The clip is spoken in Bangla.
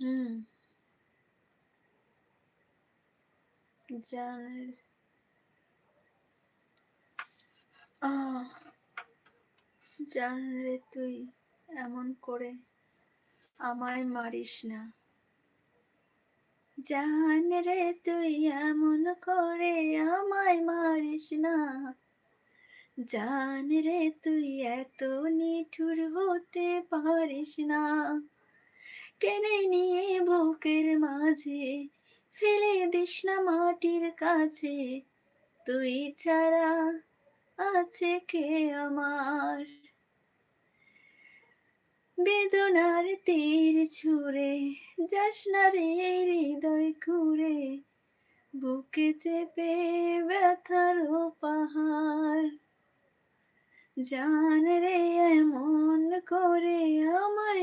হুম, জানের আহ জান রে তুই এমন করে আমায় মারিস না। জান রে তুই এমন করে আমায় মারিস না। জান রে তুই এত নিঠুর হতে পারিস না। টেনে নিয়ে বুকের মাঝে ফেলে দিস না মাটির কাছে। তুই ছাড়া আছে কে আমার? বেদনার তীর ছুঁড়ে যাস না রে হৃদয় খুঁড়ে, বুকে চেপে ব্যথার পাহাড়। জান রে এমন করে আমায়